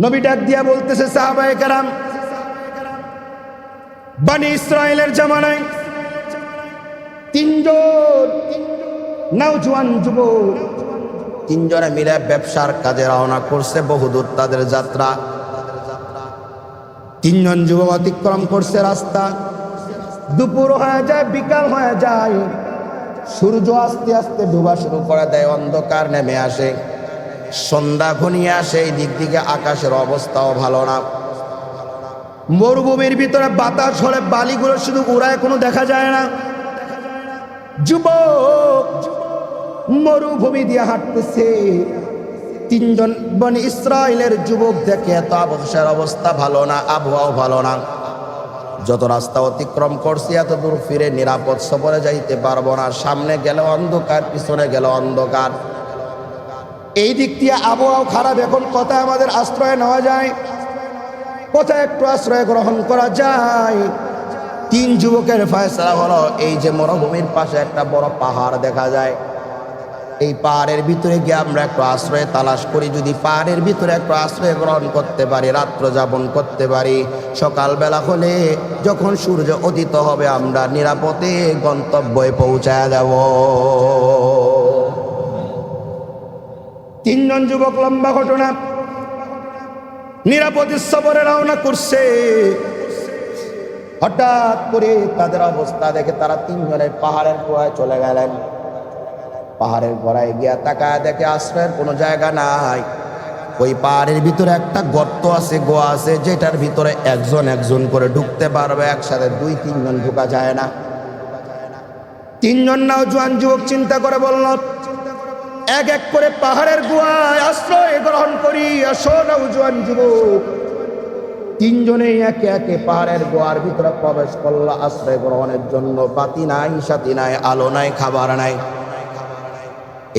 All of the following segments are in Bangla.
নবী ডাক দিয়া বলতেছে, সাহাবায়ে কেরাম, বনি ইসরাইলের জামানায় তিনজন নওজোয়ান যুবক তিনজনে মিলে ব্যবসার কাজে রওনা করছে। বহুদূর তাদের যাত্রা। তিনজন যুবক অতিক্রম করছে রাস্তা। দুপুর হয়ে যায়, বিকাল হয়ে যায়, সূর্য আস্তে আস্তে ডুবা শুরু করে দেয়, অন্ধকার নেমে আসে, সন্ধ্যা ঘনিয়ে আসে। এই দিক দিকে আকাশের অবস্থাও ভালো না। মরুভূমির ভিতরে বাতাস হলে বালিগুলো শুধু উড়ায়, কোনো দেখা যায় না। যুবক মরুভূমি দিয়ে হাঁটতেছে। তিনজন বনি ইসরাইলের যুবক দেখে এত আবহাওয়ার অবস্থা ভালো না, আবহাওয়াও ভালো না। যত রাস্তা অতিক্রম করছি এত দূর ফিরে নিরাপদ সফরে যাইতে পারবো না। সামনে গেল অন্ধকার, পিছনে গেল অন্ধকার। এই দিক দিয়ে আবহাওয়া খারাপ। এখন কোথায় আমাদের আশ্রয় নেওয়া যায়, কোথায় একটু আশ্রয় গ্রহণ করা যায়? তিন যুবকের ফয়সালা হলো, এই যে মরুভূমির পাশে একটা বড় পাহাড় দেখা যায়, এই পাহাড়ের ভিতরে গিয়ে আমরা একটু আশ্রয় তালাশ করি। যদি পাহাড়ের ভিতরে একটু আশ্রয় গ্রহণ করতে পারি, রাত্র যাপন করতে পারি, সকালবেলা হলে যখন সূর্য উদিত হবে আমরা নিরাপদে গন্তব্যে পৌঁছায় যাব। তিনজন যুবক, লম্বা ঘটনা, নিরাপদে সফরে রওনা করছে। হঠাৎ করে তাদের অবস্থা দেখে তারা তিনজনে পাহাড়ের গোড়ায় চলে গেলেন। পাহাড়ের গোড়ায় গিয়া তাকায় দেখে আশ্রয়ের কোনো জায়গা নাই। ওই পাহাড়ের ভিতরে একটা গর্ত আছে, গোয়া আছে, যেটার ভিতরে একজন একজন করে ঢুকতে পারবে, একসাথে দুই তিনজন ঢুকা যায় না। তিনজন নওজোয়ান যুবক চিন্তা করে বলল, এক এক করে পাহাড়ের গোয়ায় আশ্রয় গ্রহণ করি। আসো নওজোয়ান যুবক। তিনজনে একে একে পাহাড়ের গোয়ার ভিতরে প্রবেশ করলো আশ্রয় গ্রহণের জন্য। বাতি নাই, সাথী নাই, আলো নাই, খাবার নাই।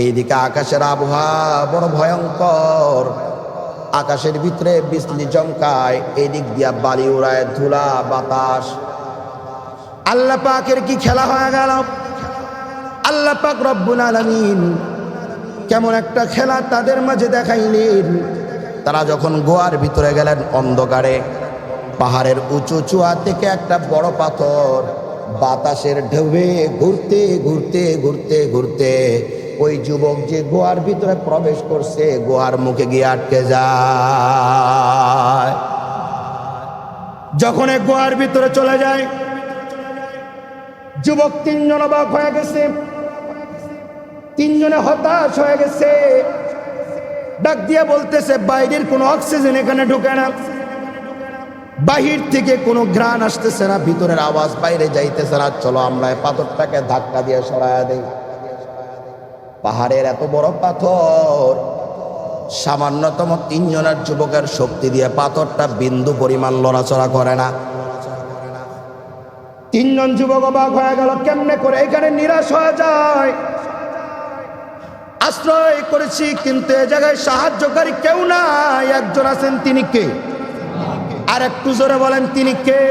এইদিকে আকাশের আবহাওয়া বড় ভয়ঙ্কর। আকাশের ভিতরে বিজলি চমকায়, এইদিক দিয়া বালি উড়ায়, ধুলা বাতাস। আল্লাহ পাকের কি খেলা হয়ে গেল! আল্লাহ পাক রব্বুল আলামিন কেমন একটা খেলা তাদের মাঝে দেখাইলেন। তারা যখন গোয়ার ভিতরে গেলেন অন্ধকারে, পাহাড়ের উঁচু চূড়া থেকে একটা বড় পাথর বাতাসের ঢেউয়ে ঘুরতে ঘুরতে ঘুরতে ঘুরতে ওই যুবক যে গোয়ার ভিতরে প্রবেশ করছে, গোয়ার মুখে গিয়ে আটকে যায়। যখন গোয়ার ভিতরে চলে যায়, যুবক তিনজন অবাক হয়ে গেছে, তিনজনে হতাশ হয়ে গেছে। ডাক দিয়ে বলতেছে, বাইরের কোনো অক্সিজেন এখানে ঢুকে না, বাহির থেকে কোনো ঘ্রাণ আসতেছে না, ভিতরের আওয়াজ বাইরে যাইতেছে না। চলো আমরা এই পাথরটাকে ধাক্কা দিয়ে সরায়া দেই। পাহাড়ের এত বড় পাথর, সামান্যতম তিনজনের যুবকের শক্তি দিয়ে পাথরটা বিন্দু পরিমাণ লড়াচড়া করে না। তিনজন যুবক অবাক হয়ে গেল, কেমনে করে এখানে নিরাশ হয়ে যায়। আশ্রয় করেছি কিন্তু এ জায়গায় সাহায্যকারী কেউ নাই। একজন আছেন, তিনি কে? আর একটু জোরে বলেন, তিনি কে?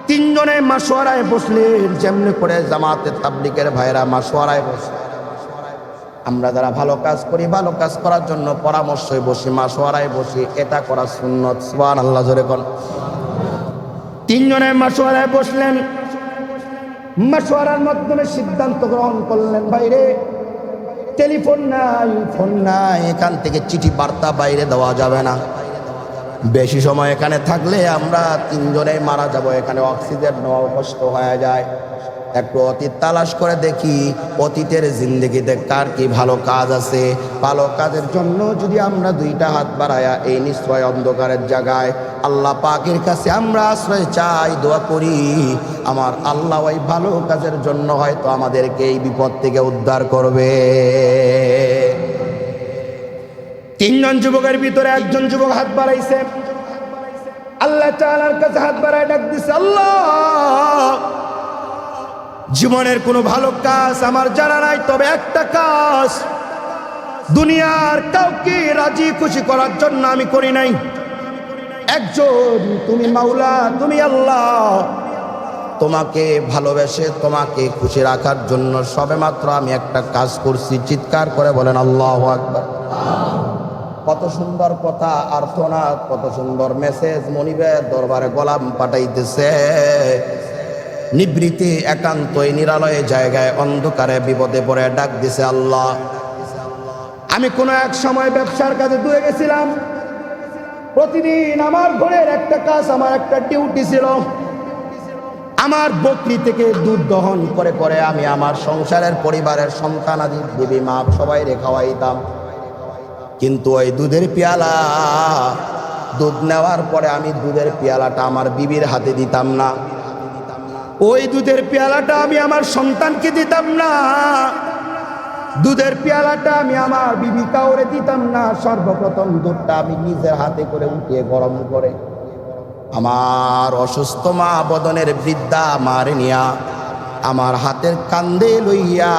তিনজনে মাশওয়ারায় বসলেন। যেমনি করে জামাতের তাবলীগের ভাইরা মাশওয়ারায় বসে, আমরা যারা ভালো কাজ করি, ভালো কাজ করার জন্য পরামর্শে বসি, মাশওয়ারায় বসি, এটা করা সুন্নত। সুবহানাল্লাহ, জোরে কোন। তিনজনে মাশওয়ারায় বসলেন, মাশওয়ারার মাধ্যমে সিদ্ধান্ত গ্রহণ করলেন, ভাইরে টেলিফোন নাই, ফোন নাই, এখান থেকে চিঠি বার্তা বাইরে দেওয়া যাবে না। বেশি সময় এখানে থাকলে আমরা তিনজনে মারা যাব, এখানে অক্সিজেন নেওয়া কষ্ট হয়ে যায়। একটু অতীত তালাশ করে দেখি, অতীতের জিন্দগিতে কার কি ভালো কাজ আছে। ভালো কাজের জন্য যদি আমরা দুইটা হাত বাড়ায়া এই নিশ্চয় অন্ধকারের জায়গায় আল্লাহ পাকের কাছে আমরা আশ্রয় চাই, দোয়া করি, আমার আল্লাহ ওই ভালো কাজের জন্য হয়তো আমাদেরকে এই বিপদ থেকে উদ্ধার করবে। তিনজন যুবকের ভিতরে একজন যুবক হাত বাড়াইছে, আল্লাহ তাআলার কাছে হাত বাড়ায় ডাক দিছে, আল্লাহ, জীবনের কোনো ভালো কাজ আমার জানা নাই, তবে একটা কাজ দুনিয়ার কাউকে রাজি খুশি করার জন্য আমি করি নাই। একজন তুমি মাওলা, তুমি আল্লাহ, তোমাকে ভালোবেসে তোমাকে খুশি রাখার জন্য সবেমাত্র আমি একটা কাজ করছি। চিৎকার করে বলেন আল্লাহু আকবার। কত সুন্দর কথা আর্তনাদ, কত সুন্দর মেসেজ মনিবের দরবারে গোলাম পাঠাইতেছে। নিবৃত্তি একান্তই নিরালয়ে জায়গায় অন্ধকারে বিপদে পড়ে ডাক দিছে আল্লাহ। আমি কোনো এক সময় ব্যবসার কাজে দূরে গেছিলাম। প্রতিদিন আমার ঘরের একটা কাজ, আমার একটা ডিউটি ছিল। আমার বকরি থেকে দুধ দহন করে করে আমি আমার সংসারের পরিবারের সন্তানাদি বিবি মা সবাই খাওয়াইতাম। কিন্তু ওই দুধের পেয়ালা, দুধ নেওয়ার পরে আমি দুধের পেয়ালাটা আমার বিবির হাতে দিতাম না। ওই দুধের পেয়ালাটা আমি আমার সন্তানকে দিতাম না। দুধের পেয়ালাটা আমি আমার বিবি কাউরে দিতাম না। সর্বপ্রথম দুধটা আমি নিজের হাতে করে উঠিয়ে গরম করে আমার অসুস্থ মা বদনের বৃদ্ধা মার নিয়া আমার হাতের কান্দে লইয়া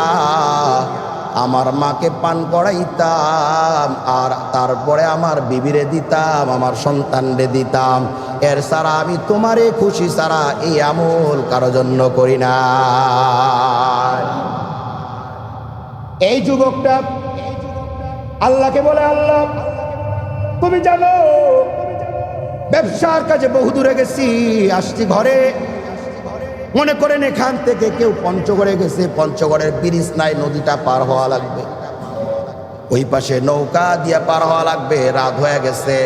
আমার মাকে পান করাইতাম, আর তারপরে আমার বিবিরে দিতাম, আমার সন্তানরে দিতাম। এর সারা আমি তোমারে খুশি সারা এই আমল কারো জন্য করি না। এই যুবকটা আল্লাহকে বলে, আল্লাহ তুমি জানো ব্যবসার কাজে বহু দূরে গেছি, আসছি ঘরে। মনে করেন এখান থেকে কেউ পঞ্চগড়ে গেছে, পঞ্চগড়ের ব্রিজ নাই, নদীটা পার হওয়া লাগবে, ওই পাশে নৌকা দিয়ে পার হওয়া লাগবে। রাত হয়ে গেছে,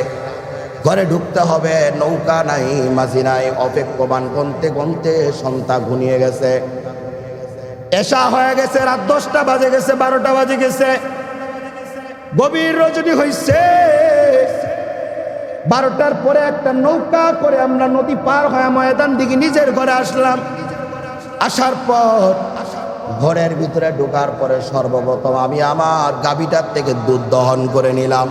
ঘরে ঢুকতে হবে, নৌকা নাই, মাঝি নাই। অপেক্ষমান গনতে গনতে সন্ধ্যা ঘনিয়ে গেছে, এশা হয়ে গেছে, রাত 10টা বাজে গেছে, 12টা বাজে গেছে, গভীর রজনী হইছে। 12টার পরে একটা নৌকা করে আমরা নদী পার হয়ে ময়দান দিকে নিজের ঘরে আসলাম। আসার পর ঘরের ভিতরে ঢোকার পরে সর্বপ্রথম আমি আমার গাভীটার থেকে দুধ দহন করে নিলাম।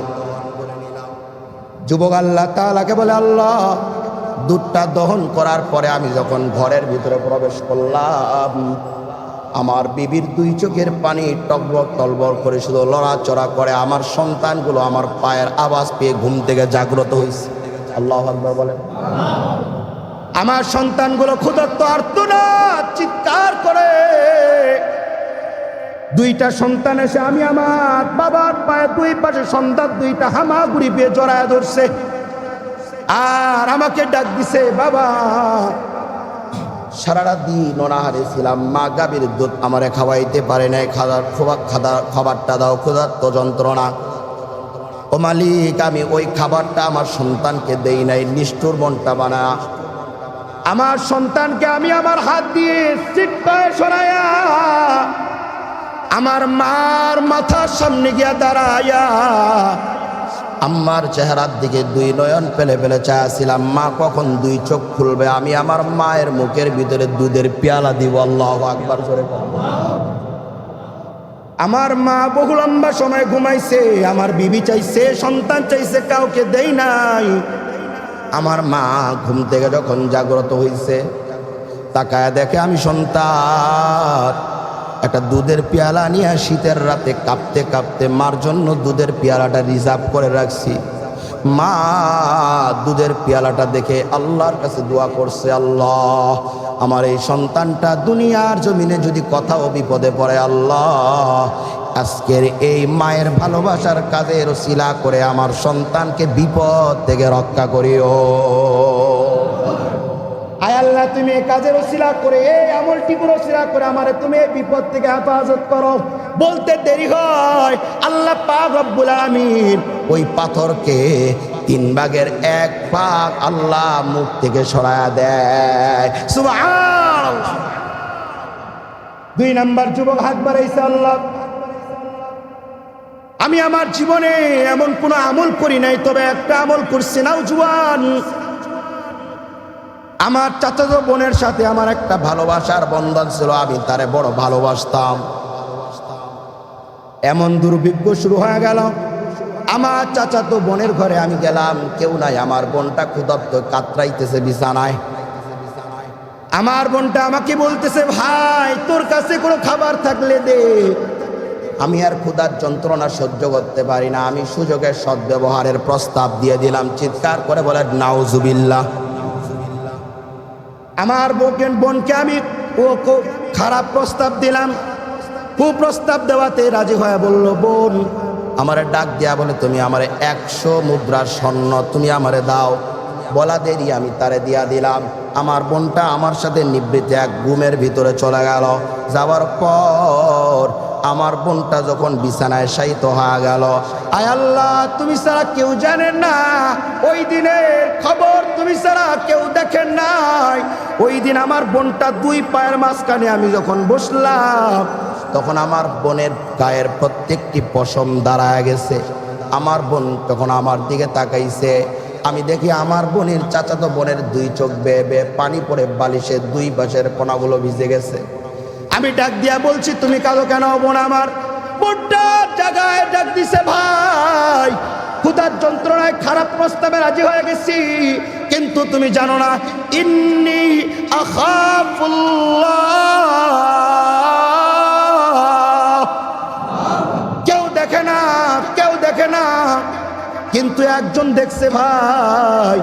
যুবক আল্লাহ তাআলাকে বলে, আল্লাহ দুধটা দহন করার পরে আমি যখন ঘরের ভিতরে প্রবেশ করলাম, আমার বিবির 2 চোখের পানি টকবক তলবর করে শুধু লড়াচড়া করে। আমার সন্তানগুলো আমার পায়ের আওয়াজ পেয়ে ঘুম থেকে জাগ্রত হয়েছে। আল্লাহু আকবার বলেন। আমার সন্তানগুলো ক্ষুধার্ত আর্তনাদ চিৎকার করে। 2টা সন্তান এসে আমি আমার বাবার পায়ে 2 পাশে সন্তান 2টা হামাগুড়ি পেয়ে জড়ায় ধরছে আর আমাকে ডাক দিছে, বাবা সারা দিন অনাহারে ছিলাম, মা গাভীর দুধ আমারে খাওয়াইতে পারে নাই, খাবারটা দাও, ক্ষুধার্ত যন্ত্রণা। ও মালিক, আমি ওই খাবারটা আমার সন্তানকে দেই নাই, নিষ্ঠুর মনটা বানা। আমার সন্তানকে আমি আমার হাত দিয়ে চিৎকার সরাইয়া আমার মার মাথার সামনে গিয়া দাঁড়াইয়া আম্মার চেহারার দিকে 2 নয়ন পেলে পেলে চাইছিলাম, মা কখন 2 চোখ খুলবে, আমি আমার মায়ের মুখের ভিতরে দুধের পেয়ালা দিব। আল্লাহু আকবার জোরে বলেন। আমার মা বহু লম্বা সময় ঘুমাইছে, আমার বিবি চাইছে, সন্তান চাইছে, কাউকে দেই নাই। আমার মা ঘুম থেকে যখন জাগ্রত হইছে, তাকায় দেখে আমি সন্তান একটা দুধের পেয়ালা নিয়ে শীতের রাতে কাঁপতে কাঁপতে মার জন্য দুধের পেয়ালাটা রিজার্ভ করে রাখছি। মা দুধের পেয়ালাটা দেখে আল্লাহর কাছে দোয়া করছে, আল্লাহ আমার এই সন্তানটা দুনিয়ার জমিনে যদি কোথাও বিপদে পড়ে, আল্লাহ আজকের এই মায়ের ভালোবাসার কাজের ওসিলা করে আমার সন্তানকে বিপদ থেকে রক্ষা করিও। আয় আল্লাহ, তুমি এই কাজের ওসিলা করে, এই আমলটির ওসিলা করে আমারে তুমি এই বিপদ থেকে হেফাজত করো। বলতে দেরি হয়, আল্লাহ পাক রব্বুল আলামিন ওই পাথরকে 3 ভাগের 1 ভাগ আল্লাহ মুখ থেকে সরায়া দেয়। সুবহানাল্লাহ। 2 নাম্বার যুবক হাত বাড়াইছে, আল্লাহ আমি আমার জীবনে এমন কোন আমল করি নাই, তবে একটা আমল করছি, নওজোয়ান আমার চাচাতো বোনের সাথে আমার একটা ভালোবাসার বন্ধন ছিল, আমি তারে বড় ভালোবাসতাম। এমন দুর্ভিক্ষ শুরু হয়ে গেল, আমার চাচাতো বোনের ঘরে আমি গেলাম, কেউ নাই, আমার বোনটা ক্ষুধার্ত কাতরাইতেছে বিছানায়। আমার বোনটা আমাকে বলতেছে, ভাই তোর কাছে কোনো খাবার থাকলে দে। আমি আর ক্ষুধার যন্ত্রণা সহ্য করতে পারি না, আমি সুযোগের সদ্ব্যবহারের প্রস্তাব দিয়ে দিলাম। চিৎকার করে বলে নাউজুবিল্লাহ। আমার বোনকে আমি খারাপ প্রস্তাব দিলাম। কুপ্রস্তাব দেওয়াতে রাজি হয়ে বলল, বোন আমারে ডাক দিয়া বলে, তুমি আমারে 100 মুদ্রার স্বর্ণ তুমি আমারে দাও। বলা দেরি আমি তারে দিয়া দিলাম। আমার বোনটা আমার সাথে নিবৃত্তি এক ঘুমের ভিতরে চলে গেল। যাওয়ার পর আমার বোনটা যখন বিছানায় শায়িত হয়ে গেল, আয় আল্লাহ, তুমি ছাড়া কেউ জানে না, ওই দিনের খবর তুমি ছাড়া কেউ দেখেন নাই। ওই দিন আমার বোনটা 2 পায়ের মাঝখানে আমি যখন বসলাম, তখন আমার বোনের গায়ের প্রত্যেকটি পশম দাঁড়ায় গেছে। আমার বোন তখন আমার দিকে তাকাইছে। আমি দেখি আমার বোনের চাচাতো বোনের 2 চোখ বেয়ে বেয়ে পানি পড়ে বালিশের 2 পাশের কোনাগুলো ভিজে গেছে। আমি ডাক দিয়া বলছি, তুমি কাঁদো কেন বোন আমার? বোনটা জায়গায় ডাক দিছে, ভাই ক্ষুধার যন্ত্রণায় খারাপ প্রস্তাবে রাজি হয়ে গেছি, কিন্তু তুমি জানো না, ইন্নী আখাফুল্লাহ। কেউ দেখে না, কেউ দেখে না, কিন্তু একজন দেখছে। ভাই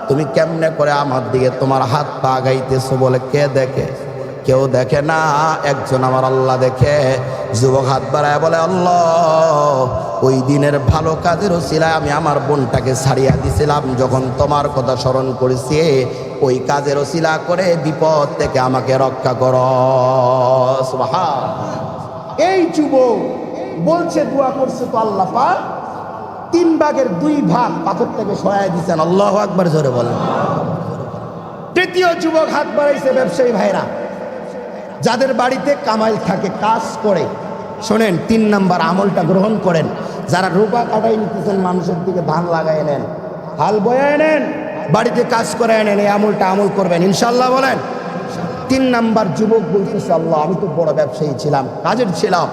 তুমি কেমনে করে আমার দিকে তোমার হাত পা গাইতেছো বলে, কে দেখে? কেউ দেখে না, একজন আমার আল্লাহ দেখে। যুবক হাত বাড়ায় বলে, আল্লাহ, ওই দিনের ভালো কাজের ওসিলায় আমি আমার বোনটাকে ছাড়িয়া দিছিলাম, যখন তোমার কথা স্মরণ করেছি, ওই কাজের ওসিলা করে বিপদ থেকে আমাকে রক্ষা করো। সুবহান। এই যুবক বলছে, দোয়া করছে তো আল্লাহ পাক 3 ভাগের 2 ভাগ পাথর থেকে সরায় দিচ্ছেন। আল্লাহু আকবার জোরে বলেন। তৃতীয় যুবক হাত বাড়াইছে, ব্যবসায়ী ভাইরা যাদের বাড়িতে কামাইল থাকে, কাজ করে। শোনেন, 3 নাম্বার আমলটা গ্রহণ করেন। যারা রোপা কাটাই নিতেছেন, মানুষের দিকে ধান লাগাই নেন, হাল বয়ে নেন, বাড়িতে কাজ করে নেন, এই আমলটা আমল করবেন ইনশাল্লাহ বলেন। 3 নাম্বার যুবক বলতেছে, আল্লাহ, আমি তো বড় ব্যবসায়ী ছিলাম, কাজের ছিলাম,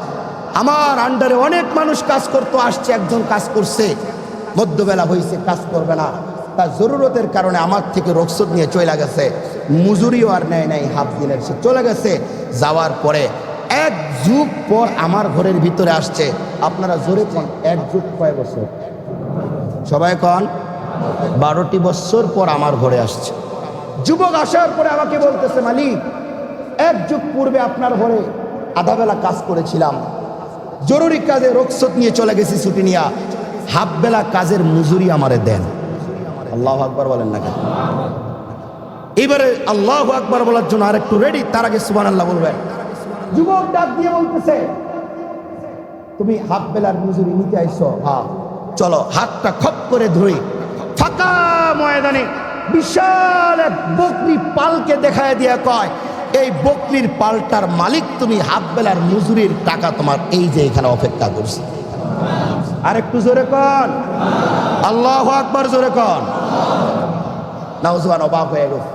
আমার আন্ডারে অনেক মানুষ কাজ করতো, আসছে একজন কাজ করছে, মধ্যবেলা হয়েছে, কাজ করবে না, তার জরুরতের কারণে আমার থেকে রোকসদ নিয়ে চলে গেছে, মজুরিও আর নেয় নাই, হাফ দিনের সে চলে গেছে। যাওয়ার পরে 1 যুগ পর আমার ঘরের ভিতরে আসছে। আপনারা জোরে কোন, 1 যুগ কয় বছর? সবাই কোন, 12টি বছর পর আমার ঘরে আসছে। যুবক আসার পরে আমাকে বলতেছে, মালিক, 1 যুগ পূর্বে আপনার ঘরে আধাবেলা কাজ করেছিলাম, জরুরি কাজে রোকসদ নিয়ে চলে গেছি ছুটি নিয়া, হাফ বেলা কাজের মজুরি আমারে দেন। আল্লাহু আকবার বলেন না কেন? এবারে আল্লাহু আকবার বলার জন্য আরেকটু রেডি, তার আগে সুবহানাল্লাহ বলবেন। যুবক ডাক দিয়ে বলতেছে, তুমি হাফ বেলার মজুরি নিতে আইছো? হ্যাঁ। চলো, হাতটা খপ করে ধরি, ফাঁকা ময়দানে বিশাল এক বকরি পালকে দেখায় দিয়া কয়, এই বকরির পালটার মালিক তুমি, হাফ বেলার মজুরির টাকা তোমার এই যে এখানে অপেক্ষা করছে। আরেকটু জোরে কন, আল্লাহু আকবার জোরে কন। নাউজুবান অবাক হয়ে গেছে,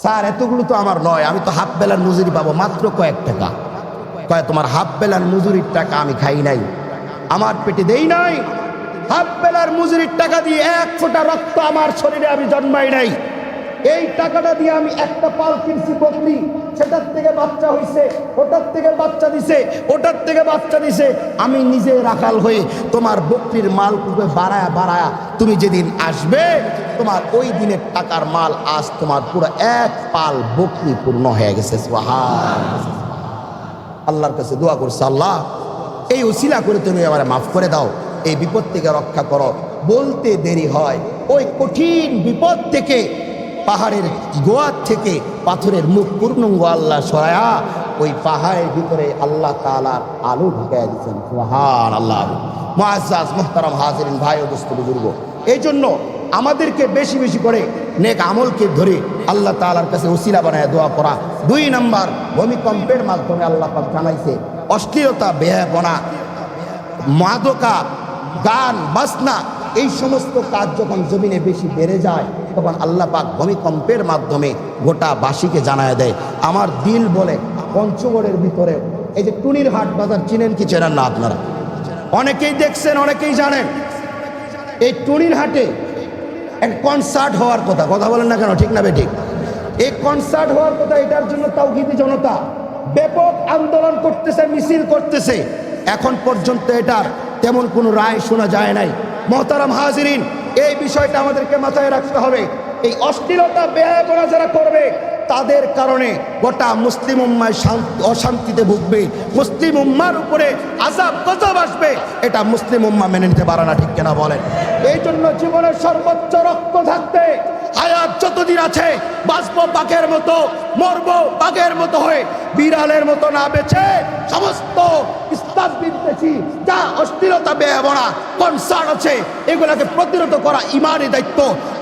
স্যার এতগুলো তো আমার নয়, আমি তো হাফ বেলার মজুরি পাবো মাত্র কয়েক টাকা। কয়, তোমার হাফ বেলার মজুরির টাকা আমি খাই নাই, আমার পেটে দেই নাই, হাফ বেলার মজুরির টাকা দিয়ে 1 ফোঁটা রক্ত আমার শরীরে আমি জন্মাই নাই। এই টাকাটা দিয়ে আমি একটা পাল কিনছি বকরি, সেটার থেকে বাচ্চা হইছে, ওটার থেকে বাচ্চা দিছে, ওটার থেকে বাচ্চা দিছে, আমি নিজে রাখাল হয়ে তোমার বকরির মাল কুপে বাড়ায়া বাড়ায়া তুমি যেদিন আসবে, তোমার ওই দিনের টাকার মাল আজ তোমার পুরো 1 পাল বকরি পূর্ণ হয়ে গেছে। সুবহান। আল্লাহর কাছে দোয়া করছে, আল্লাহ, এই উসিলা করে তুমি আমারে মাফ করে দাও, এই বিপদ থেকে রক্ষা করো। বলতে দেরি হয়, ওই কঠিন বিপদ থেকে, পাহাড়ের গোয়ার থেকে পাথরের মুখ পূর্ণাঙ্গ আল্লাহ সরায়া ওই পাহাড়ের ভিতরে আল্লাহ তাআলার আলো ঢুকাইয়া দিচ্ছেন। সুবহানাল্লাহ। মুআজ্জাজ মুহতারাম হাজিরিন, ভাই ও দোস্ত বুজুর্গ, এই জন্য আমাদেরকে বেশি বেশি করে নেক আমলকে ধরে আল্লাহ তাআলার কাছে ওসিলা বানায় দোয়া করা। 2 নাম্বার, ভূমিকম্পের মাধ্যমে আল্লাহ পাক জানাইছে, অশ্লীলতা, বেহায়াপনা, মাদকা, গান বাজনা, এই সমস্ত কাজ যখন জমিনে বেশি বেড়ে যায়, তখন আল্লাহ পাক ভূমিকম্পের মাধ্যমে গোটা বাসীকে জানায় দেয়। আমার দিল বলে, পঞ্চগড়ের ভিতরে এই যে টুনির হাট বাজার, চিনেন কি চেনেন না আপনারা? অনেকেই দেখছেন, অনেকেই জানেন। এই টুনির হাটে এক কনসার্ট হওয়ার কথা, কথা বলেন না কেন, ঠিক না বে ঠিক? এই কনসার্ট হওয়ার কথা, এটার জন্য তাওহীদি জনতা ব্যাপক আন্দোলন করতেছে, মিছিল করতেছে। এখন পর্যন্ত এটার তেমন কোনো রায় শোনা যায় নাই। মুহতারাম হাজিরিন, এই বিষয়টা আমাদেরকে মাথায় রাখতে হবে। এই অশ্লীলতা, বেহায়াপনা যারা করবে, তাদের কারণে গোটা মুসলিম উম্মায় অশান্তিতে ভুগবে, মুসলিম উম্মার উপরে আযাব গজব আসবে। এটা মুসলিম উম্মা মেনে নিতে পারে না, ঠিক কিনা বলেন? এই জন্য জীবনের সর্বোচ্চ রক্ত থাকতে হায়াত যতদিন আছে বাঁচবো বাঘের মতো, মরবো বাঘের মতো হয়ে, বিড়ালের মতো না বেঁচে সমস্ত ইসলাম বিদ্বেষী যা অশ্লীলতা বেহায়া কনসার্ন আছে এগুলাকে প্রতিরোধ করা ইমানি দায়িত্ব।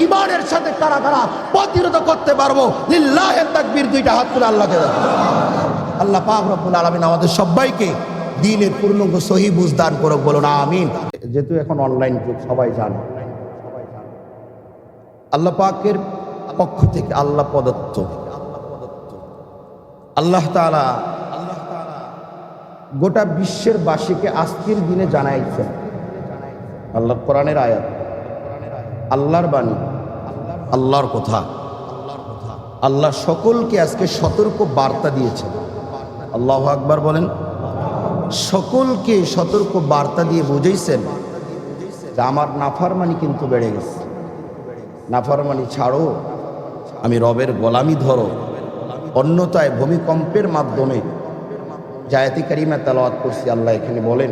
ইমানের সাথে কারা কারা প্রতিরোধ করতে পারবো? লিল্লাহে তাকবীর, দুইটা হাত তুলে আল্লাহকে দেখো। আল্লাহ পাক রব্বুল আলামিন আমাদের সবাইকে দ্বীনের পূর্ণাঙ্গ সহি বুঝ দান করুক, বলুন আমিন। যেহেতু এখন অনলাইন যুগ, সবাই জানে আল্লাহ পাকের পক্ষ থেকে আল্লাহ প্রদত্ত আল্লাহ তাআলা গোটা বিশ্বের বাসীকে আজকের দিনে জানাইছেন, আল্লাহর কোরআনের আয়াত, আল্লাহর বাণী, আল্লাহর কথা। আল্লাহ সকলকে আজকে সতর্ক বার্তা দিয়েছেন। আল্লাহু আকবার বলেন। সকলকে সতর্ক বার্তা দিয়ে বুঝাইছেন যে আমার নাফরমানি কিন্তু বেড়ে গেছে, নাফরমানি ছাড়ো, আমি রবের গোলামি ধরো। অন্যথায় ভূমিকম্পের মাধ্যমে জায়াতি কারিমা তেলাওয়াত করছি, আল্লাহ এখানে বলেন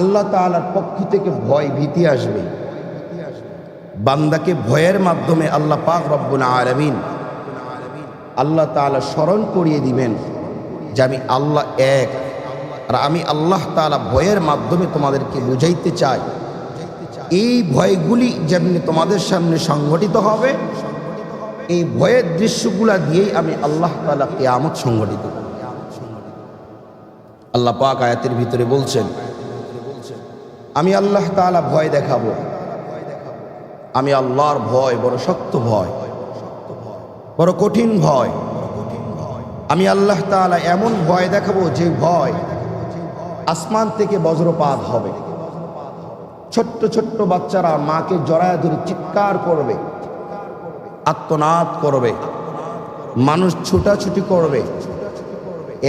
আল্লাহ তাআলার পক্ষ থেকে ভয় ভীতি আসবে। বান্দাকে ভয়ের মাধ্যমে আল্লাহ পাক রব্বুল আলামিন আল্লাহ তাআলা স্মরণ করিয়ে দিবেন যে আমি আল্লাহ এক, আর আমি আল্লাহ তাআলা ভয়ের মাধ্যমে তোমাদেরকে বুঝাইতে চাই। এই ভয়গুলি যেমনি তোমাদের সামনে সংঘটিত হবে, এই ভয়ের দৃশ্যগুলা দিয়েই আমি আল্লাহ তাআলা কিয়ামত সংঘটিত করব। আল্লাহ পাক আয়াতের ভিতরে বলছেন আমি আল্লাহ তাআলা ভয় দেখাবো। আমি আল্লাহর ভয় বড় শক্ত ভয়, বড় কঠিন ভয়। আমি আল্লাহ তাআলা এমন ভয় দেখাবো যে ভয় আসমান থেকে বজ্রপাত হবে। ছোট্ট ছোট্ট বাচ্চারা মাকে জড়ায় ধরে চিৎকার করবে, আত্মনাদ করবে, মানুষ ছুটাছুটি করবে,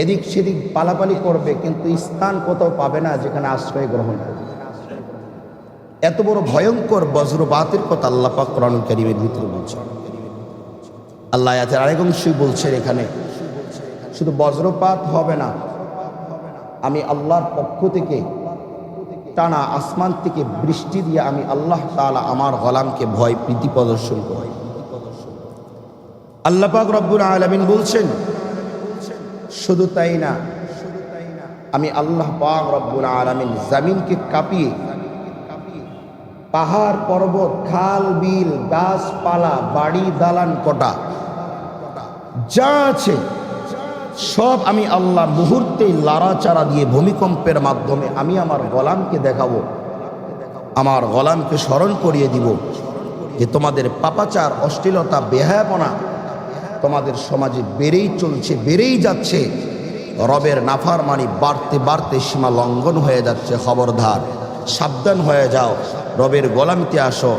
এদিক সেদিক পালাপালি করবে, কিন্তু স্থান কোথাও পাবে না যেখানে আশ্রয় গ্রহণ করবে। এত বড় ভয়ঙ্কর বজ্রপাতের কথা আল্লাহ পাক কোরআনুল কারীমের ভিতরে বলছেন। আল্লাহ আয়াতের আরেক অংশই বলছেন এখানে শুধু বজ্রপাত হবে না, আমি আল্লাহর পক্ষ থেকে টানা আসমান থেকে বৃষ্টি দিয়ে আমি আল্লাহ তাআলা আমার গোলামকে ভয় প্রীতি প্রদর্শন করি। আল্লাহ পাক রব্বুল আলামিন বলছেন শুধু তাই না, আমি আল্লাহ পাক রব্বুল আলামিন জমিনকে কাঁপিয়ে পাহাড় পর্বত খাল বিল গাছপালা বাড়ি দালান কোটা যা আছে সব আমি আল্লাহ মুহূর্তেই লাড়াচাড়া দিয়ে ভূমিকম্পের মাধ্যমে আমি আমার গোলামকে দেখাবো, আমার গোলামকে স্মরণ করিয়ে দিব যে তোমাদের পাপাচার অশ্লীলতা বেহায়াপনা তোমাদের সমাজে বেড়েই চলছে, বেড়েই যাচ্ছে। রবের নাফরমানি বাড়তে বাড়তে সীমা লঙ্ঘন হয়ে যাচ্ছে। খবরদার, সাবধান হয়ে যাও, রবের গোলামিতে আসো,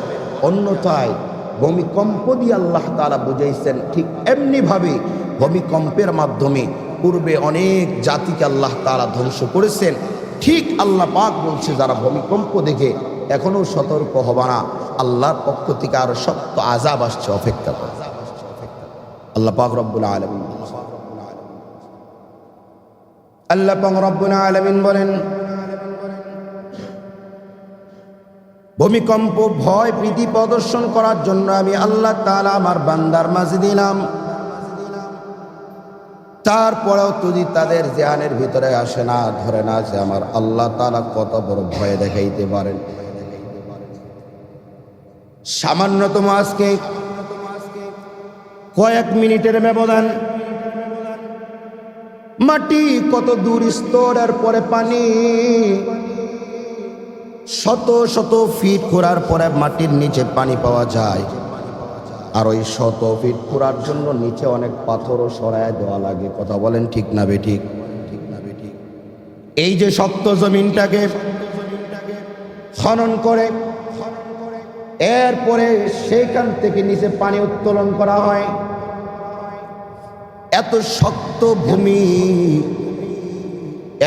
অন্যথায় ভূমিকম্প দিয়ে আল্লাহ তাআলা বুঝাইছেন। ঠিক এমনিভাবে ভূমিকম্পের মাধ্যমে পূর্বে অনেক জাতিকে আল্লাহ তাআলা ধ্বংস করেছেন। ঠিক আল্লাহ পাক বলছে যারা ভূমিকম্প দেখে এখনও সতর্ক হবে না, আল্লাহর পক্ষ থেকে আরো শক্ত আযাব আসছে, অপেক্ষা করে। আল্লাহ পাক রব্বুল আলামিন আল্লাহ পাক রব্বুল আলামিন বলেন ভূমিকম্প ভয় প্রীতি প্রদর্শন করার জন্য আমি আল্লাহ তাআলা আমার বান্দার মাঝে দিলাম। তারপরেও যদি তাদের জিহানের ভিতরে আসে না, ধরে না যে আমার আল্লাহ তাআলা কত বড় ভয় দেখাইতে পারেন। সামান্যতম আজকে কয়েক মিনিটের ব্যবধান, মাটি কত দূর স্তরের পরে পানি, শত শত ফিট খোঁড়ার পরে মাটির নিচে পানি পাওয়া যায়। আর ওই শত ফিট খোঁড়ার জন্য নিচে অনেক পাথরও সরায় দেওয়া লাগে। কথা বলেন ঠিক না বেঠিক? এই যে শক্ত জমিনটাকে খনন করে এরপরে সেইখান থেকে নিচে পানি উত্তোলন করা হয়। এত শক্ত ভূমি,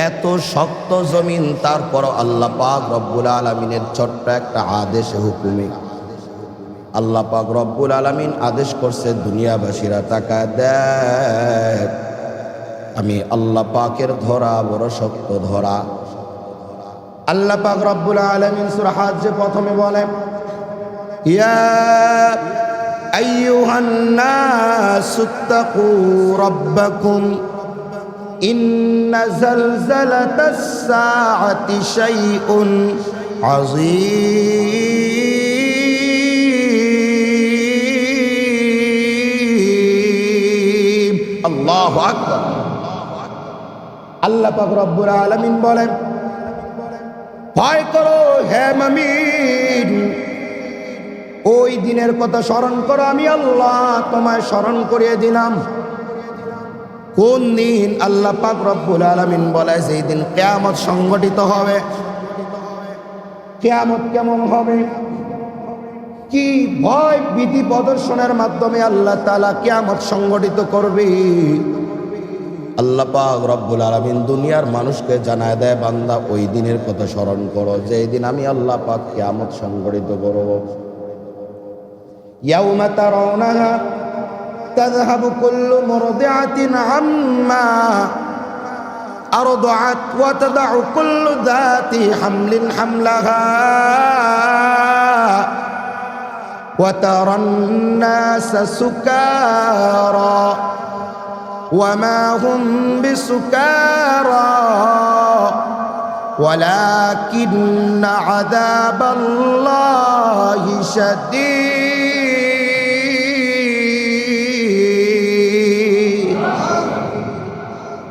এত শক্ত জমিন, তারপর আল্লাহ পাক রব্বুল আলামিনের ছোট্ট একটা আদেশে হুকুমে আল্লাহ পাক রব্বুল আলামিন আদেশ করছে, দুনিয়াবাসীরা তাকায় দেখ, আমি আল্লাহ পাকের ধরা বড় শক্ত ধরা। আল্লাহ পাক রব্বুল আলামিন সূরা হজ্জে প্রথমে বলে, ইয়া আইয়ুহান নাসুত্তাকু রাব্বাকুম ইন্না জালজালাতাস সাআতি শাইউন আযীম। আল্লাহু আকবার। আল্লাহ পাক রব্বুল আলামিন বলেন, ভয় করো হে মুমিন, ওই দিনের কথা স্মরণ করো, আমি আল্লাহ তোমায় স্মরণ করিয়ে দিলাম। কোন দিন? আল্লাহ পাক রব্বুল আলামিন বলে, যেই দিন কিয়ামত সংগঠিত হবে। কিয়ামত কেমন হবে? কি ভয় ভীতি প্রদর্শনের মাধ্যমে আল্লাহ তাআলা কিয়ামত সংগঠিত করবে। আল্লাহ পাক রব্বুল আলামিন দুনিয়ার মানুষকে জানায় দেয়, বান্দা ওই দিনের কথা স্মরণ করো, যেই দিন আমি আল্লাহ পাক কিয়ামত সংগঠিত করব। ইয়াউমা তারাউনাহা তাযহাবু কুল্লু মুরদিআতিন আম্মা আরদাআত ওয়া তাদউ কুল্লু যাতি হামলিন হামলাহা ওয়া তারান নাসা সুকারা ওয়া মা হুম বিসুকারা ওয়ালাকিন্না আযাবাল্লাহি শাদীদ।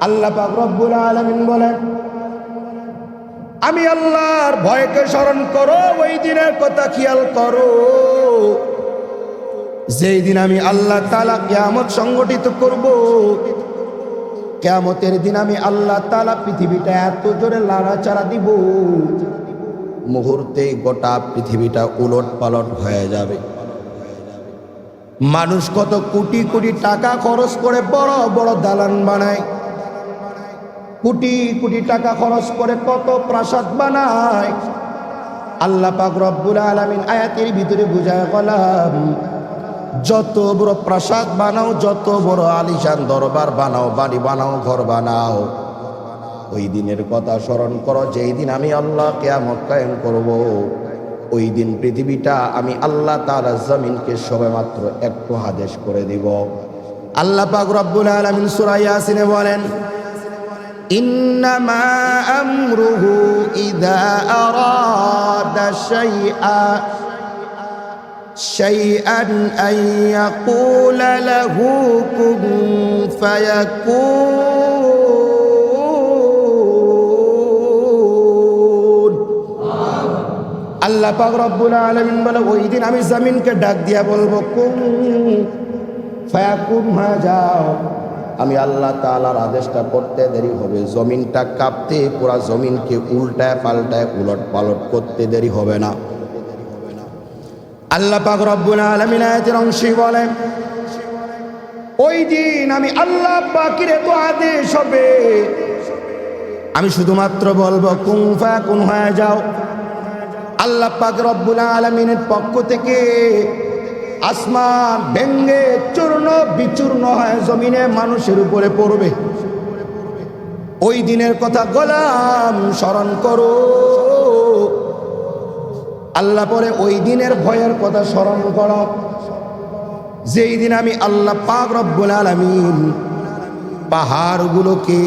আল্লাহ পাক রব্বুল আলামিন বলেন, আমি আল্লাহর ভয়কে স্মরণ করো, ওই দিনের কথা খেয়াল করো, যেই দিন আমি আল্লাহ তাআলা কিয়ামত সংগঠিত করব। কিয়ামতের দিন আমি আল্লাহ তাআলা পৃথিবীটা এত জোরে লাড়াচাড়া দিব, মুহূর্তে গোটা পৃথিবীটা উলট পালট হয়ে যাবে। মানুষ কত কোটি কোটি টাকা খরচ করে বড় বড় দালান বানায়, কোটি কোটি টাকা খরচ করে কত প্রাসাদ বানায়। আল্লাহ পাক রব্বুল আলামিন আয়াতের ভিতরে বুঝায় বললাম, যত বড় প্রাসাদ বানাও, যত বড় আলিশান দরবার বানাও, বাড়ি বানাও, ঘর বানাও, ওই দিনের কথা স্মরণ করো, যেই দিন আমি আল্লাহ কিয়ামত কায়েম করব। ওই দিন পৃথিবীটা আমি আল্লাহ তাআলা জমিনকে সবেমাত্র একটু আদেশ করে দিব। আল্লাহ পাক রব্বুল আলামিন সূরা ইয়াসিনে বলেন, ইন্নামা আমরুহু ইযা আরাদা শাইআন আন ইয়াকুলা লাহু কুন ফায়াকুন। আল্লাহ পাক রব্বুল আলামিন বলে, ওই দিন আমি জমিনকে ডাক দিয়া বলবো, কুন ফায়াকুন, হয়ে যাও। আমি আল্লাহ তাআলার আদেশটা করতে দেরি হবে, জমিনটা কাঁপতে, পুরা জমিনকে উল্টায় পাল্টায় উলট পালট করতে দেরি হবে না। আল্লাহ পাক রব্বুল আলামিন আয়াতের অংশে বলেন, ওই দিন আমি আল্লাহ পাকের এত আদেশ হবে, আমি শুধুমাত্র বলবো কুন ফায়াকুন, হয়ে যাও। আল্লাহ পাক রব্বুল আলামিনের পক্ষ থেকে আসমান ভেঙ্গে চূর্ণ বিচূর্ণ হয়ে জমিনে মানুষের উপরে পড়বে। ওই দিনের কথা গোলাম স্মরণ করো। আল্লাহ পরে ওই দিনের ভয়ের কথা স্মরণ করো, যেই দিন আমি আল্লাহ পাক রব্বুল আলামিন পাহাড়গুলোকে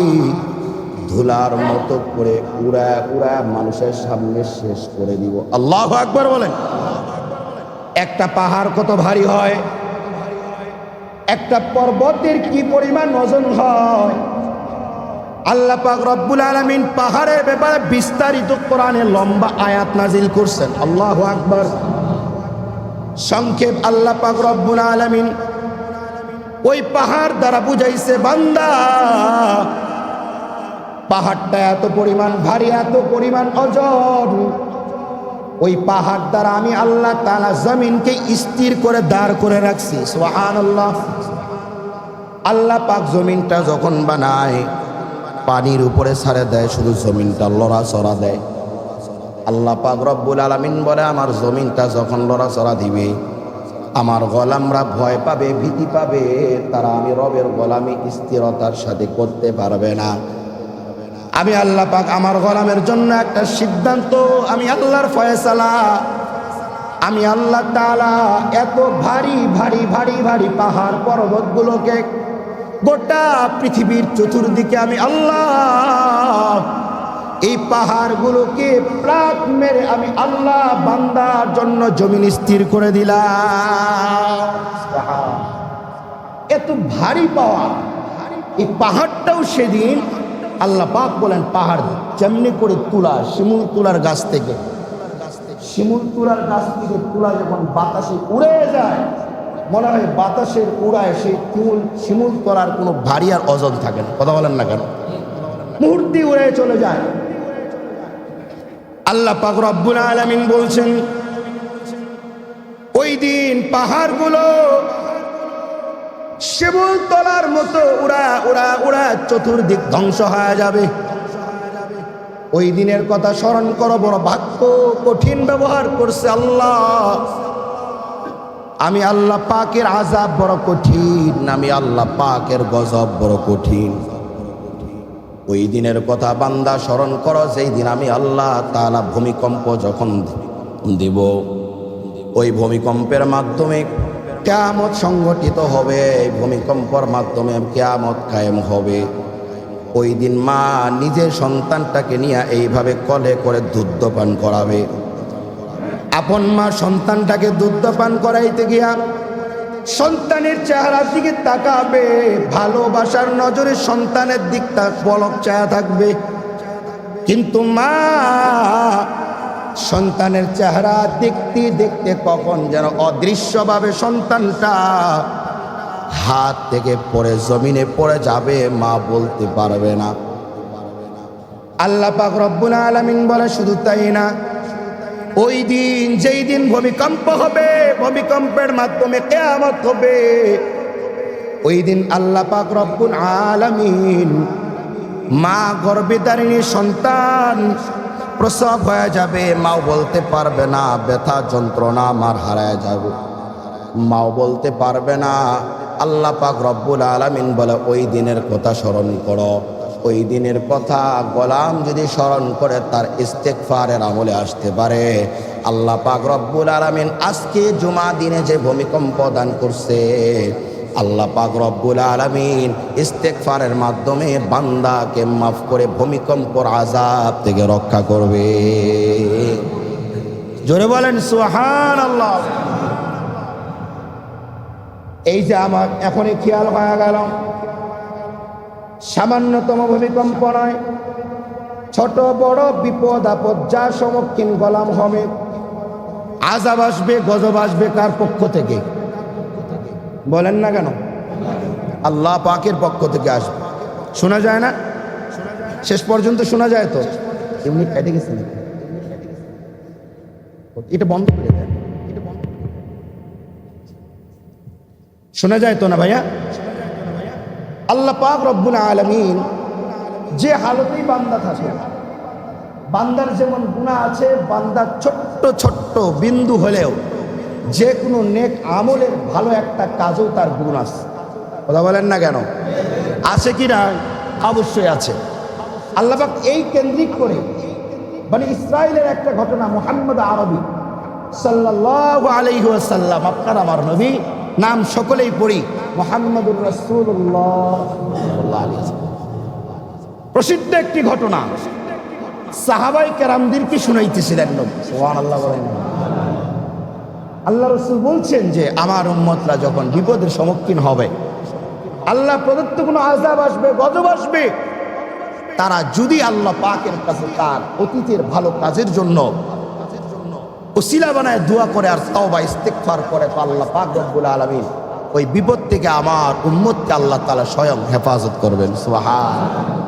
ধুলার মতো করে উড়ায় উড়ায় মানুষের সামনে শেষ করে দিব। আল্লাহু আকবার বলেন। একটা পাহাড় কত ভারী হয়, একটা পর্বতের কি পরিমাণ ওজন হয়। আল্লাহ পাক রব্বুল আলামিন পাহাড়ের ব্যাপারে বিস্তারিত কোরআনে লম্বা আয়াত নাজিল করছেন। আল্লাহু আকবার। সংক্ষেপ আল্লাহ পাক রব্বুল আলামিন ওই পাহাড় দ্বারা বুঝাইছে, বান্দা পাহাড়টা এত পরিমাণ ভারী, এত পরিমাণ ওজন, ওই পাহাড় দ্বারা আমি আল্লাহ তাআলা জমিনকে স্থির করে দাঁড় করে রাখছি। সুবহানাল্লাহ। আল্লাহ পাক জমিনটা যখন বানায় পানির উপরে ছাড়ে দেয়, শুধু জমিনটা লড়াচড়া দেয়। আল্লাহ পাক রব্বুল আলামিন বলে, আমার জমিনটা যখন লড়াচড়া দিবে, আমার গোলামরা ভয় পাবে, ভীতি পাবে, তারা আমি রবের গোলামি স্থিরতার সাথে করতে পারবে না। আমি আল্লাহ পাক আমার গোলামের জন্য একটা সিদ্ধান্ত, আমি আল্লাহর ফয়সালা, আমি আল্লাহ তাআলা এত ভারী ভারী ভারী ভারী পাহাড় পর্বতগুলোকে, গোটা পৃথিবীর চতুর্দিকে আমি আল্লাহ এই পাহাড়গুলোকে প্রাক মেরে আমি আল্লাহ বান্দার জন্য জমিন স্থির করে দিলাম। এত ভারী পাহাড়, এই পাহাড়টাও সেদিন আল্লাহ পাক বলেন পাহাড় যেমনি করে তুলা, শিমুল তুলার গাছ থেকে, শিমুল তুলার গাছ থেকে তুলা যখন বাতাসে উড়ে যায়, মনে হয় বাতাসের উড়ায় সেই শিমুল তলার কোনো ভারী আর ওজন থাকে না। কথা বলেন না কেন? মুহূর্তে উড়ে চলে যায়। আল্লাহ পাক রব্বুল আলামিন বলছেন ওই দিন পাহাড়গুলো শিমুল তলার মতো উড়া উড়া উড়া চতুর্দিক ধ্বংস হয়ে যাবে। ওই দিনের কথা স্মরণ করো, বড় বাক্য কঠিন ব্যবহার করছে আল্লাহ। আমি আল্লাহ পাকের আযাব বড় কঠিন, আমি আল্লাহ পাকের গজব বড় কঠিন। ওই দিনের কথা বান্দা স্মরণ করো, যেই দিন আমি আল্লাহ তাআলা ভূমিকম্প যখন দিব, ওই ভূমিকম্পের মাধ্যমে কিয়ামত সংঘটিত হবে, এই ভূমিকম্পের মাধ্যমে কিয়ামত কায়েম হবে। ওই দিন মা নিজের সন্তানটাকে নিয়ে এইভাবে কলে করে দুধ পান করাবে। আপন মা সন্তানটাকে দুধ পান করাইতে গিয়া সন্তানের চেহারার দিকে তাকাবে, ভালোবাসার নজরে সন্তানের দিকটা পলক চায়া থাকবে। কিন্তু মা সন্তানের চেহারা দেখতে দেখতে কখন যেন অদৃশ্যভাবে সন্তানটা হাত থেকে পড়ে জমিনে পড়ে যাবে, মা বলতে পারবে না। আল্লাহ পাক রব্বুল আলামিন বলে শুধু তাই না, ওই দিন যেই দিন ভূমিকম্প হবে, ভূমিকম্পের মাধ্যমে কিয়ামত হবে, ওই দিন আল্লাহ পাক রব্বুল আলামিন মা গর্ভে ধারিণী সন্তান প্রসব হয়ে যাবে, মাও বলতে পারবে না, ব্যথা যন্ত্রণা আমার হারায় যাবে, মাও বলতে পারবে না। আল্লাহ পাক রব্বুল আলামিন বলে ওই দিনের কথা স্মরণ করো। ওই দিনের কথা গোলাম যদি স্মরণ করে তার ইস্তেগফারের আমলে আসতে পারে। আল্লাহ পাক রব্বুল আলামিন আজকে জুমা দিনে যে ভূমিকম্প দান করছে, আল্লাহ পাক রব্বুল আলামিন ইস্তেগফারের মাধ্যমে বান্দাকে মাফ করে ভূমিকম্পর আযাব থেকে রক্ষা করবে। জোরে বলেন সুবহানাল্লাহ। এই যে আমার এখনই খেয়াল হয়ে গেল, সামান্যতম ভূমিকম্প নয়, ছোট বড় বিপদ আপদ যা সম্মুখীন গোলাম হবে, আযাব আসবে, গজব আসবে কার পক্ষ থেকে? বলেন না কেন? আল্লাহ পাকের পক্ষ থেকে আসবে। শোনা যায় না? শেষ পর্যন্ত শোনা যায় তো? এমনি কেটে গেছে, এটা বন্ধ করে দেন। শোনা যায় তো না ভাইয়া? আল্লাহ পাক রব্বুল আলামিন যে হালতেই বান্দা থাকে, বান্দার যেমন গুনাহ আছে, বান্দার ছোট্ট ছোট্ট বিন্দু হলেও যে কোনো নেক আমলের ভালো একটা কাজও তার গুণ আছে। কথা বলেন না কেন? আছে কি না? অবশ্যই আছে। আল্লাহ পাক এই কেন্দ্রিক করে মানে ইসরায়েলের একটা ঘটনা, মুহাম্মদ আরবি সাল্লাল্লাহু আলাইহি ওয়াসাল্লাম, আপনার আমার নবী, নাম সকলেই পড়ি, মুহাম্মদুর রাসূলুল্লাহ সাল্লাল্লাহু আলাইহি ওয়াসাল্লাম। প্রসিদ্ধ একটি ঘটনা, সাহাবায়ে কেরামদেরকে শুনাইতেছিলেন নবী। সুবহানাল্লাহ বলেন। আল্লাহ রাসূল বলছেন যে আমার উম্মতরা যখন বিপদের সম্মুখীন হবে, আল্লাহ প্রদত্ত কোনো আযাব আসবে, গজব আসবে, তারা যদি আল্লাহ পাকের কাছে তার অতীতের ভালো কাজের জন্য ওসিলা বানায় দোয়া করে আর তাওবা ইস্তেগফার করে, তো আল্লাহ পাক রব্বুল আলামিন ওই বিপদ থেকে আমার উম্মতকে আল্লাহ তাআলা স্বয়ং হেফাজত করবেন। সুবহানাল্লাহ।